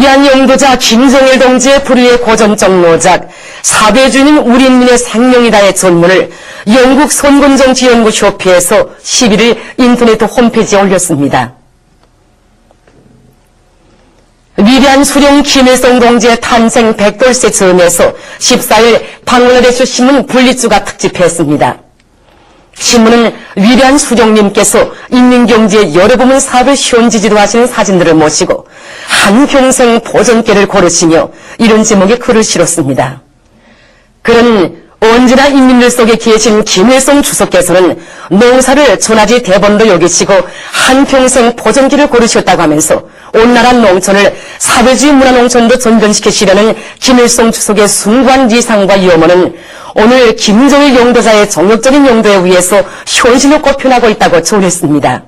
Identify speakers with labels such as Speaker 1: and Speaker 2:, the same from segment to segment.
Speaker 1: 위대한 영도자 김정일 동지의 불후의 고전적 노작 사대주의는 우리 인민의 생명이다의 전문을 영국 선군정치연구 협회에서 11일 인터넷 홈페이지에 올렸습니다. 위대한 수령 김일성 동지의 탄생 100돌세 즈음에서 14일 방글라데시 신문 분리주가 특집했습니다. 신문은 위대한 수령님께서 인민경제의 여러 부문 사업을 현지지도 하시는 사진들을 모시고 한평생 보존계를 고르시며 이런 제목의 글을 실었습니다. 글은 언제나 인민들 속에 계신 김일성 주석께서는 농사를 천하지 대본도 여기시고 한평생 보존기를 고르셨다고 하면서 온 나라 농촌을 사회주의 문화농촌도 전전시키시려는 김일성 주석의 숭고한 지상과 염원은 오늘 김정일 영도자의 정력적인 용도에 의해서 현실로 꼽혀나고 있다고 조언했습니다.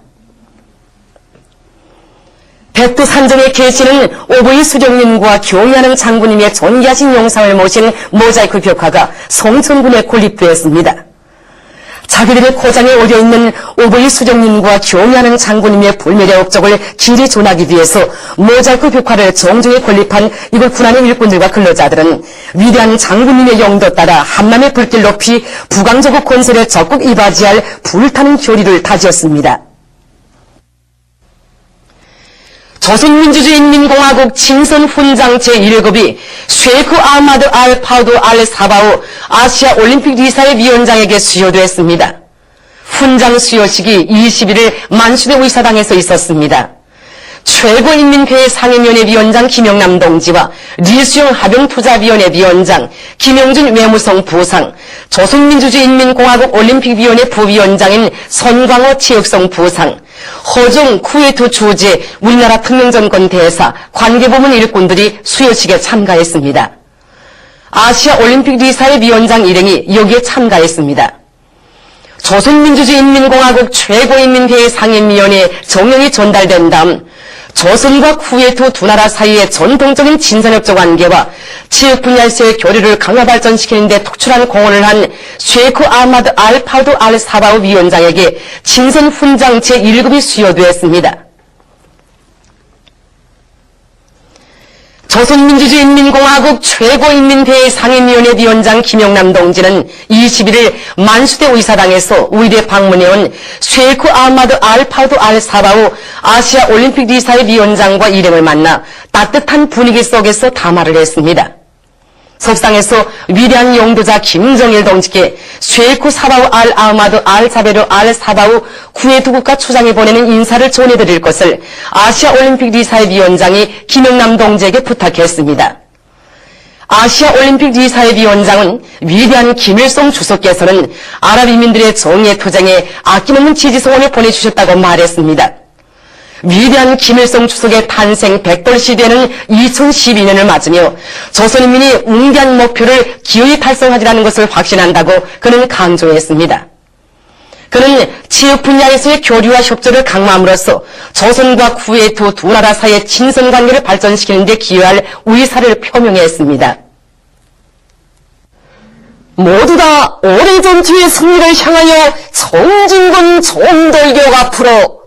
Speaker 1: 백두산정에 계시는 오부이 수령님과 경의하는 장군님의 존귀하신 영상을 모신 모자이크 벽화가 송천군에 건립되었습니다. 자기들의 고장에 어려있는 오부이 수령님과 경의하는 장군님의 불멸의 업적을 길이 전하기 위해서 모자이크 벽화를 정중히 건립한 이곳 군안의 일꾼들과 근로자들은 위대한 장군님의 영도 따라 한남의 불길 높이 부강저국 건설에 적극 이바지할 불타는 교리를 다지었습니다. 조선민주주의인민공화국 친선훈장 제1급이 쉐이크 아마드 알 파우드 알 사바우 아시아 올림픽 리사회 위원장에게 수여됐습니다. 훈장 수여식이 21일 만수대 의사당에서 있었습니다. 최고인민회의 상임위원회 위원장 김영남 동지와 리수영 합병투자위원회 위원장, 김영준 외무성 부상, 조선민주주의인민공화국 올림픽위원회 부위원장인 손광호 체육성 부상, 허종 쿠웨이트 주재 우리나라 특명정권 대사, 관계부문 일꾼들이 수여식에 참가했습니다. 아시아 올림픽 리사회 위원장 일행이 여기에 참가했습니다. 조선민주주의인민공화국 최고인민회의 상임위원회 정령이 전달된 다음 조선과 쿠웨이트 두 나라 사이의 전통적인 친선협조 관계와 체육 분야에서의 교류를 강화 발전시키는 데 특출한 공헌을 한 쉐이크 아마드 알 파우드 알 사바우 위원장에게 친선 훈장 제1급이 수여되었습니다. 조선민주주의인민공화국 최고인민회의 상임위원회 위원장 김영남 동지는 21일 만수대 의사당에서 의대 방문해온 쉐이크 아마드 알 파우드 알 사바우 아시아 올림픽 리사회 위원장과 일행을 만나 따뜻한 분위기 속에서 담화를 했습니다. 석상에서 위대한 영도자 김정일 동지께 쉐이크 사바우 알 아마드 알 자베르 알 사바우 쿠웨이트 국가 초장에 보내는 인사를 전해드릴 것을 아시아 올림픽 리사회 위원장이 김영남 동지에게 부탁했습니다. 아시아 올림픽 리사회 위원장은 위대한 김일성 주석께서는 아랍인민들의 정의의 투쟁에 아낌없는 지지성원을 보내주셨다고 말했습니다. 위대한 김일성 주석의 탄생 100돌 시대는 2012년을 맞으며 조선인민이 웅대한 목표를 기어이 달성하리라는 것을 확신한다고 그는 강조했습니다. 그는 체육 분야에서의 교류와 협조를 강화함으로써 조선과 쿠웨이트 두 나라 사이의 친선관계를 발전시키는 데 기여할 의사를 표명했습니다. 모두 다 오래전투의 승리를 향하여 정진군 종돌격 앞으로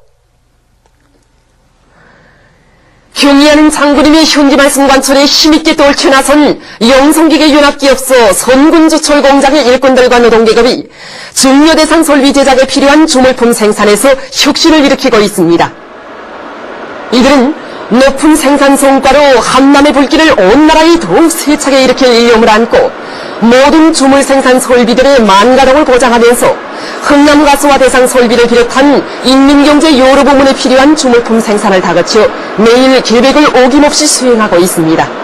Speaker 1: 경의하는 장군님의 현지 말씀 관철에 힘있게 떨쳐나선 영성기계 연합기업소 선군주철 공장의 일꾼들과 노동계급이 중요대상 설비 제작에 필요한 주물품 생산에서 혁신을 일으키고 있습니다. 이들은 높은 생산 성과로 한남의 불길을 온 나라에 더욱 세차게 일으킬 일념을 안고 모든 주물 생산 설비들의 만가동을 보장하면서 흥남가스와 대상 설비를 비롯한 인민경제 여러 부문에 필요한 주물품 생산을 다그쳐 매일 계획을 어김없이 수행하고 있습니다.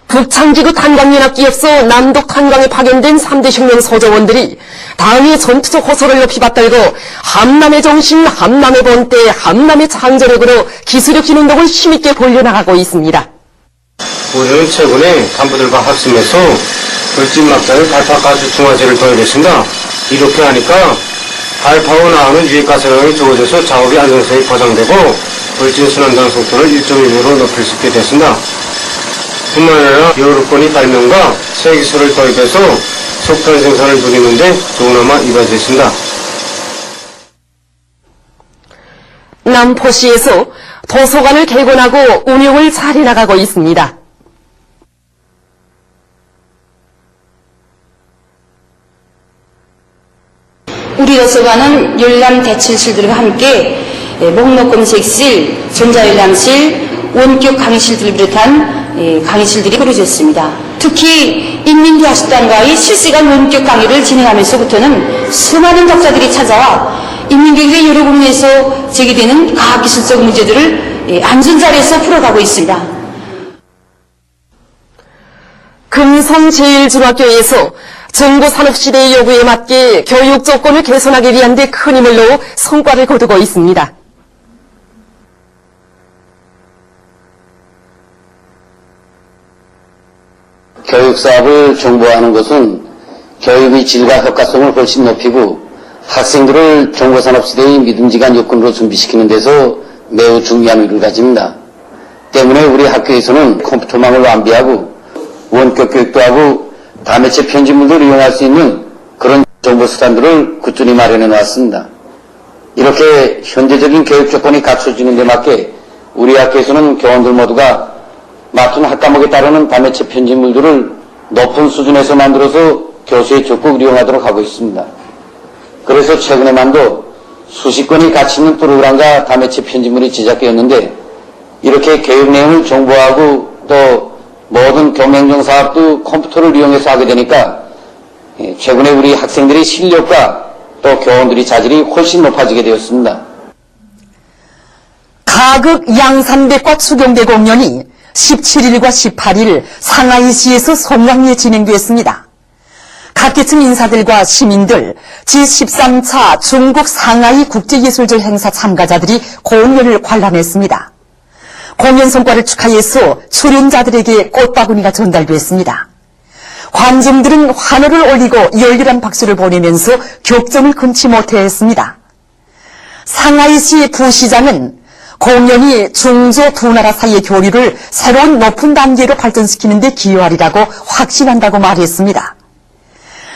Speaker 1: 북창지구 탄광연합기업소 남독탄광에 파견된 3대 혁명 소조원들이 당의 전투적 호소를 높이 받들고 함남의 정신, 함남의 본때, 함남의 창조력으로 기술혁신 운동을 힘있게 벌려나가고 있습니다.
Speaker 2: 우리는 최근에 간부들과 합심해서 불진막장의 발파가스 중화제를 도입했습니다. 이렇게 하니까 발파로 나오는 유익가스량이 주어져서 작업이 안정성이 보장되고 불진순환장 속도를 1.1으로 높일 수 있게 됐습니다. 뿐만 아니라 여러 건의 발명과 새 기술을 도입해서 석탄 생산을 줄이는 데 조그나마 이바지했습니다.
Speaker 1: 남포시에서 도서관을 개관하고 운영을 잘 해나가고 있습니다.
Speaker 3: 우리 도서관은 열람 대출실들과 함께 목록 검색실, 전자열람실, 원격 강의실들을 비롯한 강의실들이 꾸려졌습니다. 특히 인민대학습단과의 실시간 원격 강의를 진행하면서부터는 수많은 독자들이 찾아와 인민교육의 여러 부분에서 제기되는 과학기술적 문제들을 안전자리에서 풀어가고 있습니다.
Speaker 1: 금성제일중학교에서 정보산업시대의 요구에 맞게 교육 조건을 개선하기 위한 데 큰 힘을 넣어 성과를 거두고 있습니다.
Speaker 4: 교육 사업을 정보화하는 것은 교육의 질과 효과성을 훨씬 높이고 학생들을 정보산업시대의 믿음직한 여건으로 준비시키는 데서 매우 중요한 의미를 가집니다. 때문에 우리 학교에서는 컴퓨터망을 완비하고 원격 교육도 하고 다매체 편집물도 이용할 수 있는 그런 정보수단들을 꾸준히 마련해 놓았습니다. 이렇게 현대적인 교육 조건이 갖춰지는 데 맞게 우리 학교에서는 교원들 모두가 맡은 학과목에 따르는 다매체 편집물들을 높은 수준에서 만들어서 교수에 적극 이용하도록 하고 있습니다. 그래서 최근에만도 수십 건이 가치 있는 프로그램과 다매체 편집물이 제작되었는데 이렇게 교육 내용을 정보하고 또 모든 교육행정 사업도 컴퓨터를 이용해서 하게 되니까 최근에 우리 학생들의 실력과 또 교원들의 자질이 훨씬 높아지게 되었습니다.
Speaker 1: 가극 양산백과 추경대 공연이 17일과 18일 상하이시에서 송량리에 진행되었습니다. 각계층 인사들과 시민들, 제13차 중국 상하이 국제예술절 행사 참가자들이 공연을 관람했습니다. 공연 성과를 축하해서 출연자들에게 꽃바구니가 전달됐습니다. 관중들은 환호를 올리고 열렬한 박수를 보내면서 격정을 금치 못했습니다. 상하이시 부시장은 공연이 중조 두 나라 사이의 교류를 새로운 높은 단계로 발전시키는 데 기여하리라고 확신한다고 말했습니다.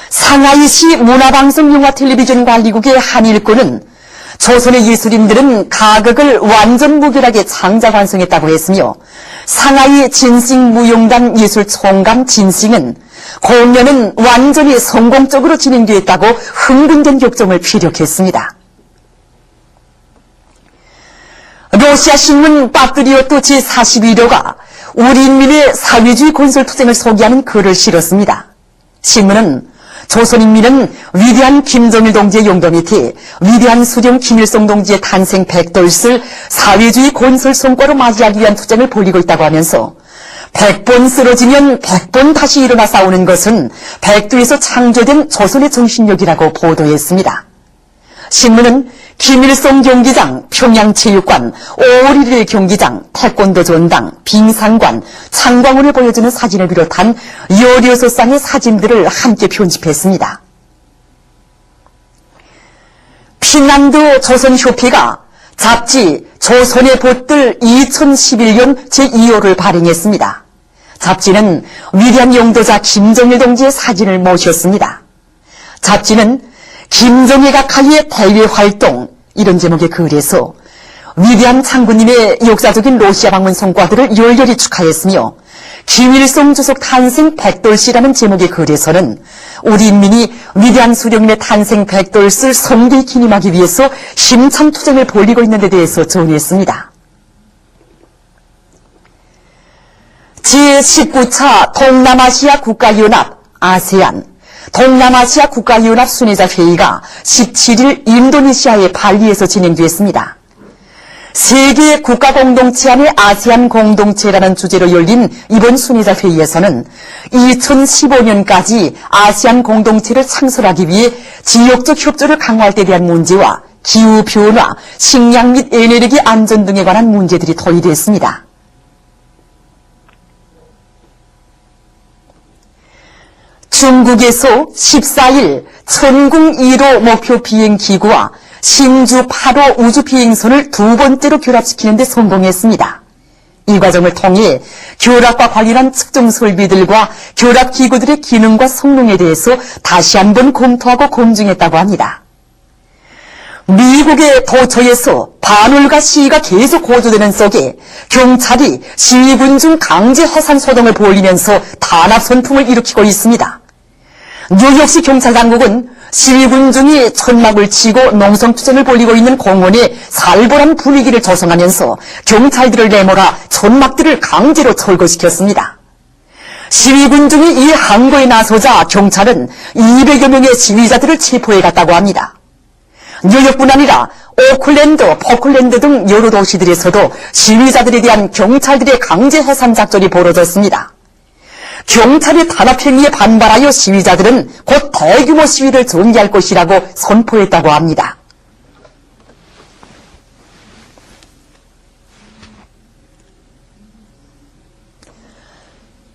Speaker 1: 상하이시 문화방송영화텔레비전관리국의 한일권은 조선의 예술인들은 가극을 완전 무결하게 창작 완성했다고 했으며 상하이 진싱무용단 예술총감 진싱은 공연은 완전히 성공적으로 진행되었다고 흥분된 격정을 피력했습니다. 러시아 신문 파트리오트 제41호가 우리 인민의 사회주의 건설투쟁을 소개하는 글을 실었습니다. 신문은 조선인민은 위대한 김정일 동지의 용도 밑에 위대한 수령 김일성 동지의 탄생 100돌을 사회주의 건설 성과로 맞이하기 위한 투쟁을 벌이고 있다고 하면서 100번 쓰러지면 100번 다시 일어나 싸우는 것은 백두에서 창조된 조선의 정신력이라고 보도했습니다. 신문은 김일성 경기장, 평양체육관, 5월 1일 경기장, 태권도 전당, 빙상관, 창광원을 보여주는 사진을 비롯한 16쌍의 사진들을 함께 편집했습니다. 핀란드 조선협회가 잡지 조선의 벗들 2011년 제2호를 발행했습니다. 잡지는 위대한 용도자 김정일 동지의 사진을 모셨습니다. 잡지는 김정일 각하의 대외 활동, 이런 제목의 글에서 위대한 장군님의 역사적인 러시아 방문 성과들을 열렬히 축하했으며 김일성 주석 탄생 100돌씨라는 제목의 글에서는 우리 인민이 위대한 수령님의 탄생 100돌을 성대히 기념하기 위해서 힘찬 투쟁을 벌이고 있는 데 대해서 전했습니다. 제19차 동남아시아 국가연합 아세안 동남아시아 국가연합 순회자 회의가 17일 인도네시아의 발리에서 진행됐습니다. 세계 국가공동체 안의 아세안 공동체라는 주제로 열린 이번 순회자 회의에서는 2015년까지 아세안 공동체를 창설하기 위해 지역적 협조를 강화할 때 대한 문제와 기후변화, 식량 및 에너지 안전 등에 관한 문제들이 토의됐습니다. 중국에서 14일 천궁 1호 목표 비행기구와 신주 8호 우주비행선을 두 번째로 결합시키는 데 성공했습니다. 이 과정을 통해 결합과 관련한 측정 설비들과 결합기구들의 기능과 성능에 대해서 다시 한번 검토하고 검증했다고 합니다. 미
Speaker 5: 미국의 도처에서 반울과 시위가 계속 고조되는 속에 경찰이 시위군 중 강제 해산 소동을 벌이면서 탄압 선풍을 일으키고 있습니다. 뉴욕시 경찰당국은 시위군 중이 천막을 치고 농성투쟁을 벌이고 있는 공원에 살벌한 분위기를 조성하면서 경찰들을 내몰아 천막들을 강제로 철거시켰습니다. 시위군 중이 이 항거에 나서자 경찰은 200여 명의 시위자들을 체포해갔다고 합니다. 뉴욕뿐 아니라 오클랜드, 포클랜드 등 여러 도시들에서도 시위자들에 대한 경찰들의 강제 해산 작전이 벌어졌습니다. 경찰의 탄압 행위에 반발하여 시위자들은 곧 대규모 시위를 전개할 것이라고 선포했다고 합니다.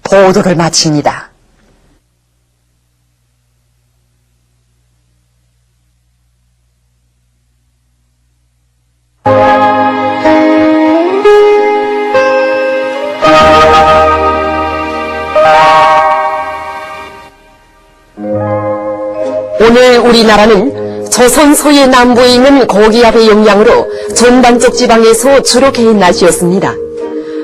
Speaker 5: 보도를 마칩니다.
Speaker 1: 오늘 우리나라는 조선 서해 남부에 있는 고기압의 영향으로 전반적 지방에서 주로 개인 날씨였습니다.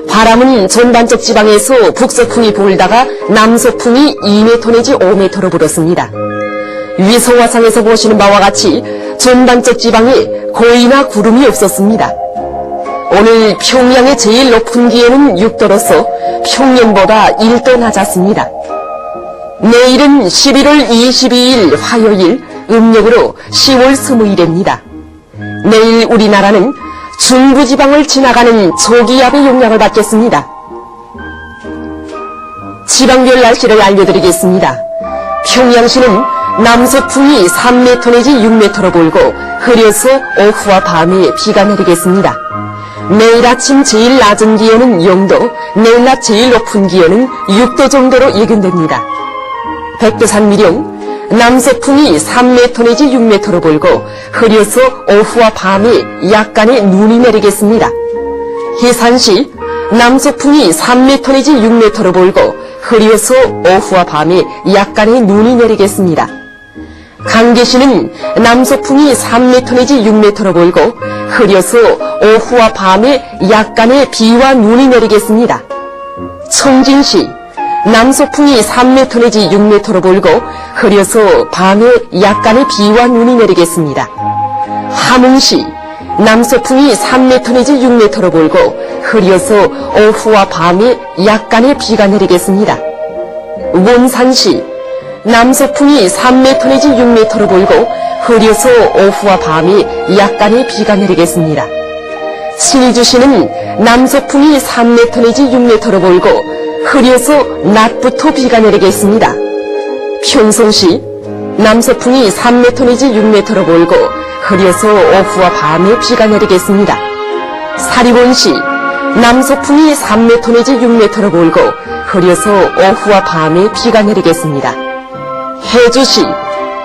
Speaker 1: 바람은 전반적 지방에서 북서풍이 불다가 남서풍이 2m 내지 5m로 불었습니다. 위성화상에서 보시는 바와 같이 전반적 지방에 거의나 구름이 없었습니다. 오늘 평양의 제일 높은 기온은 6도로서 평년보다 1도 낮았습니다. 내일은 11월 22일 화요일 음력으로 10월 20일입니다. 내일 우리나라는 중부지방을 지나가는 저기압의 영향을 받겠습니다. 지방별 날씨를 알려드리겠습니다. 평양시는 남서풍이 3m 내지 6m로 불고 흐려서 오후와 밤에 비가 내리겠습니다. 내일 아침 제일 낮은 기온은 0도, 내일 낮 제일 높은 기온은 6도 정도로 예견됩니다. 백두산 미령, 남서풍이 3m 내지 6m로 불고 흐려서 오후와 밤에 약간의 눈이 내리겠습니다. 해산시, 남서풍이 3m 내지 6m로 불고 흐려서 오후와 밤에 약간의 눈이 내리겠습니다. 강계시는 남서풍이 3m 내지 6m로 불고 흐려서 오후와 밤에 약간의 비와 눈이 내리겠습니다. 청진시, 남서풍이 3m 내지 6m로 불고 흐려서 밤에 약간의 비와 눈이 내리겠습니다. 함흥시, 남서풍이 3m 내지 6m로 불고 흐려서 오후와 밤에 약간의 비가 내리겠습니다. 원산시, 남서풍이 3m 내지 6m로 불고 흐려서 오후와 밤에 약간의 비가 내리겠습니다. 신의주시는 남서풍이 3m 내지 6m로 불고 흐려서 낮부터 비가 내리겠습니다. 평성시, 남서풍이 3m 내지 6m로 불고 흐려서 오후와 밤에 비가 내리겠습니다. 사리원시, 남서풍이 3m 내지 6m로 불고 흐려서 오후와 밤에 비가 내리겠습니다. 해주시,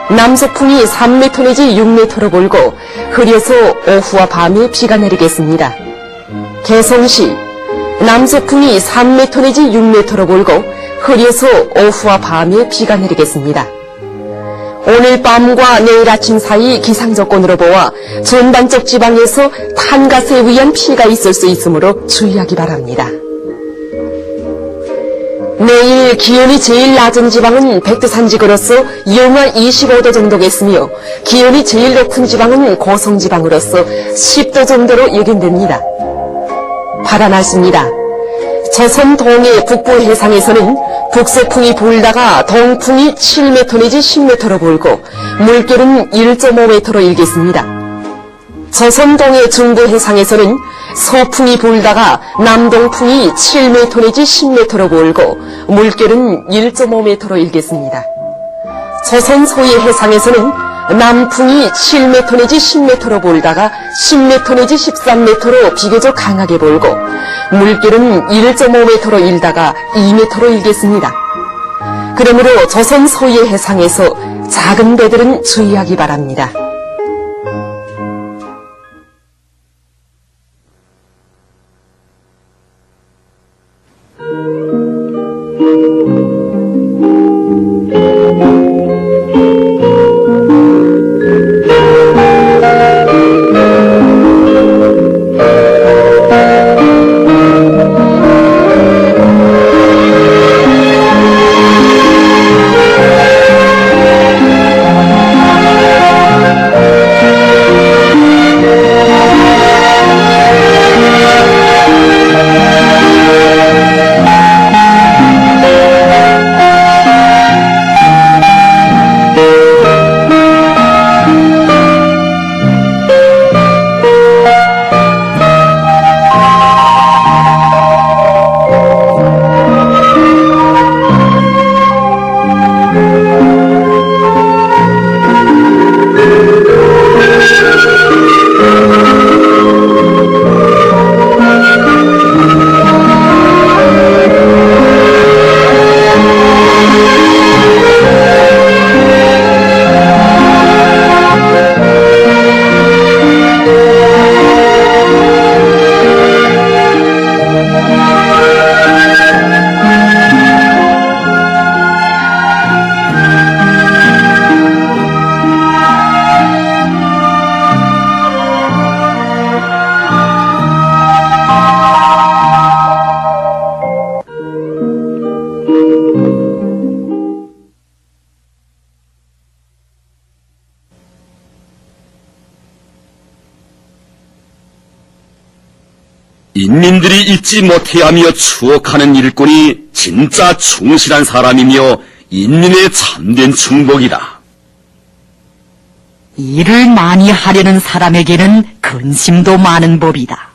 Speaker 1: 남서풍이 3m 내지 6m로 불고 흐려서 오후와 밤에 비가 내리겠습니다. 개성시, 남서풍이 3m 내지 6m로 불고 흐려서 오후와 밤에 비가 내리겠습니다. 오늘 밤과 내일 아침 사이 기상조건으로 보아 전반적 지방에서 탄가스에 의한 피해가 있을 수 있으므로 주의하기 바랍니다. 내일 기온이 제일 낮은 지방은 백두산지구로서 영하 25도 정도겠으며 기온이 제일 높은 지방은 고성지방으로서 10도 정도로 예견됩니다. 바다 날씨입니다. 조선 동해 북부 해상에서는 북서풍이 불다가 동풍이 7m 내지 10m로 불고 물결은 1.5m로 일겠습니다. 조선 동해 중부 해상에서는 서풍이 불다가 남동풍이 7m 내지 10m로 불고 물결은 1.5m로 일겠습니다. 조선 서해 해상에서는 남풍이 7m 내지 10m로 불다가 10m 내지 13m로 비교적 강하게 불고 물결은 1.5m로 일다가 2m로 일겠습니다. 그러므로 조선 서해 해상에서 작은 배들은 주의하기 바랍니다.
Speaker 6: 인민들이 잊지 못해하며 추억하는 일꾼이 진짜 충실한 사람이며 인민의 참된 충복이다.
Speaker 5: 일을 많이 하려는 사람에게는 근심도 많은 법이다.